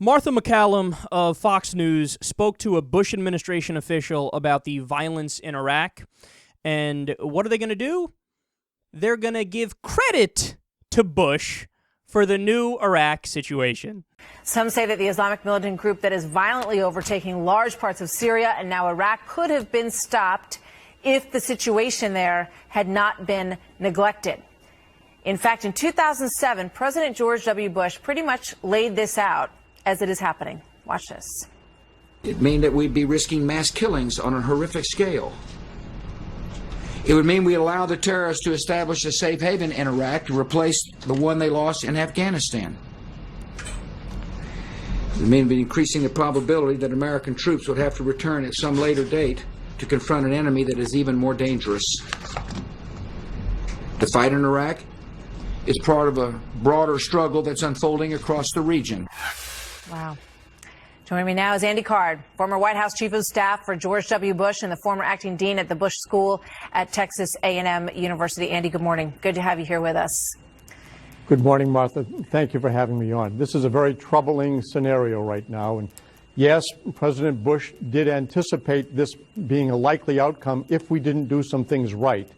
Martha McCallum of Fox News spoke to a Bush administration official about the violence in Iraq. And what are they going to do? They're going to give credit to Bush for the new Iraq situation. Some say that the Islamic militant group that is violently overtaking large parts of Syria and now Iraq could have been stopped if the situation there had not been neglected. In fact, in 2007, President George W. Bush pretty much laid this out as it is happening. Watch this. It'd mean that we'd be risking mass killings on a horrific scale. It would mean we allow the terrorists to establish a safe haven in Iraq to replace the one they lost in Afghanistan. It would mean increasing the probability that American troops would have to return at some later date to confront an enemy that is even more dangerous. The fight in Iraq is part of a broader struggle that's unfolding across the region. Wow. Joining me now is Andy Card, former White House Chief of Staff for George W. Bush and the former acting dean at the Bush School at Texas A&M University. Andy, good morning. Good to have you here with us. Good morning, Martha. Thank you for having me on. This is a very troubling scenario right now. And yes, President Bush did anticipate this being a likely outcome if we didn't do some things right.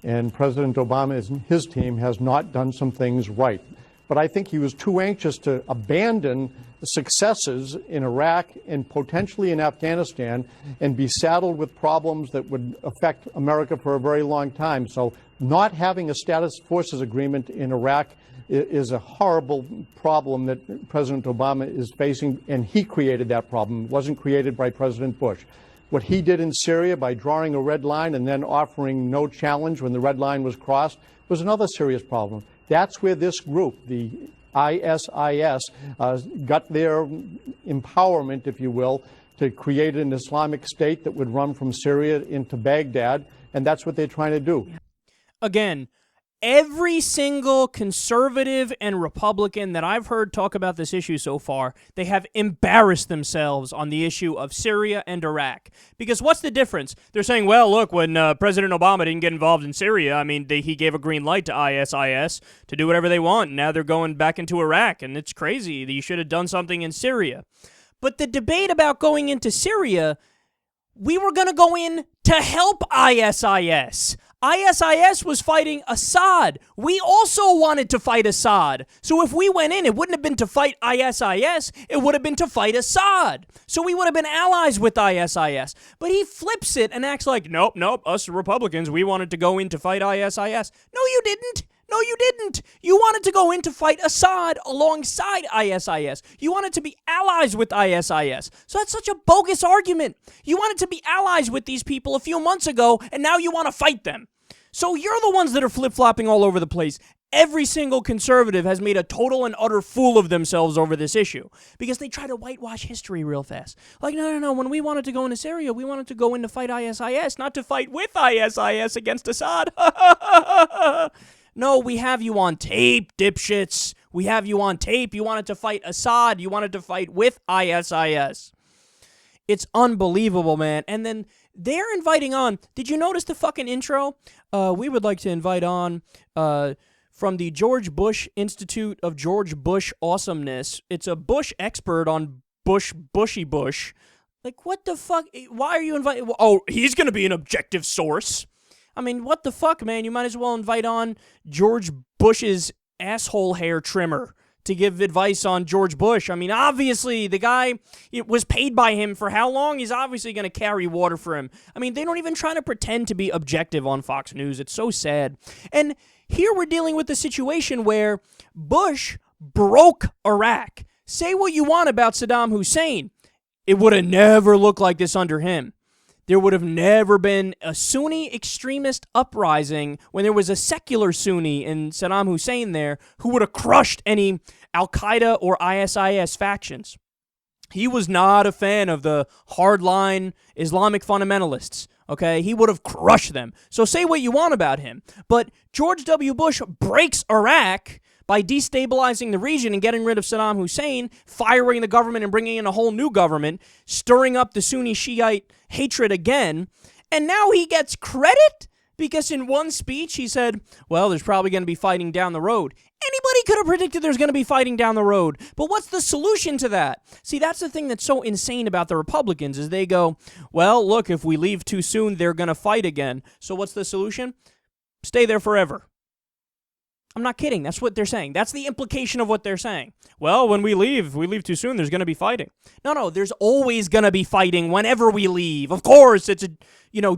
And President Obama and his team has not done some things right. But I think he was too anxious to abandon the successes in Iraq and potentially in Afghanistan and be saddled with problems that would affect America for a very long time. So not having a status forces agreement in Iraq is a horrible problem that President Obama is facing, and he created that problem. It wasn't created by President Bush. What he did in Syria by drawing a red line and then offering no challenge when the red line was crossed was another serious problem. That's where this group, the ISIS, got their empowerment, if you will, to create an Islamic state that would run from Syria into Baghdad, and that's what they're trying to do. Again, every single conservative and Republican that I've heard talk about this issue so far, they have embarrassed themselves on the issue of Syria and Iraq. Because what's the difference? They're saying, well, look, when President Obama didn't get involved in Syria, I mean, he gave a green light to ISIS to do whatever they want. Now they're going back into Iraq, and it's crazy that you should have done something in Syria. But the debate about going into Syria, we were going to go in to help ISIS. ISIS was fighting Assad. We also wanted to fight Assad. So if we went in, it wouldn't have been to fight ISIS. It would have been to fight Assad. So we would have been allies with ISIS. But he flips it and acts like, nope, us Republicans, we wanted to go in to fight ISIS. No, you didn't. No, you didn't. You wanted to go in to fight Assad alongside ISIS. You wanted to be allies with ISIS. So that's such a bogus argument. You wanted to be allies with these people a few months ago, and now you want to fight them. So you're the ones that are flip-flopping all over the place. Every single conservative has made a total and utter fool of themselves over this issue because they try to whitewash history real fast. Like, no. When we wanted to go into Syria, we wanted to go in to fight ISIS, not to fight with ISIS against Assad. No, we have you on tape, dipshits. We have you on tape. You wanted to fight Assad. You wanted to fight with ISIS. It's unbelievable, man. And then they're inviting on. Did you notice the fucking intro? We would like to invite on from the George Bush Institute of George Bush Awesomeness. It's a Bush expert on Bushy Bush. Like, what the fuck? Why are you inviting? Oh, he's going to be an objective source. I mean, what the fuck, man? You might as well invite on George Bush's asshole hair trimmer to give advice on George Bush. I mean, obviously, the guy was paid by him for how long? He's obviously going to carry water for him. I mean, they don't even try to pretend to be objective on Fox News. It's so sad. And here we're dealing with the situation where Bush broke Iraq. Say what you want about Saddam Hussein. It would have never looked like this under him. There would have never been a Sunni extremist uprising when there was a secular Sunni in Saddam Hussein there who would have crushed any Al-Qaeda or ISIS factions. He was not a fan of the hardline Islamic fundamentalists, okay? He would have crushed them. So say what you want about him. But George W. Bush breaks Iraq by destabilizing the region and getting rid of Saddam Hussein, firing the government and bringing in a whole new government, stirring up the Sunni Shiite hatred again, and now he gets credit Because in one speech, he said, well, there's probably going to be fighting down the road. Anybody could have predicted there's going to be fighting down the road. But what's the solution to that? See, that's the thing that's so insane about the Republicans is they go, well, look, if we leave too soon, they're going to fight again. So what's the solution? Stay there forever. I'm not kidding. That's what they're saying. That's the implication of what they're saying. Well, when we leave, if we leave too soon, there's going to be fighting. No, there's always going to be fighting whenever we leave. Of course, it's a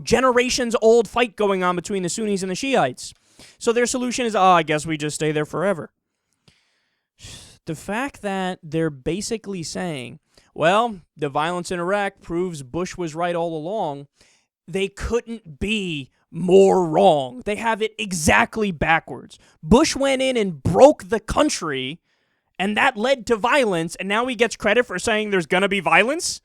generations old fight going on between the Sunnis and the Shiites. So their solution is, I guess we just stay there forever. The fact that they're basically saying, well, the violence in Iraq proves Bush was right all along, they couldn't be more wrong. They have it exactly backwards. Bush went in and broke the country, and that led to violence, and now he gets credit for saying there's going to be violence?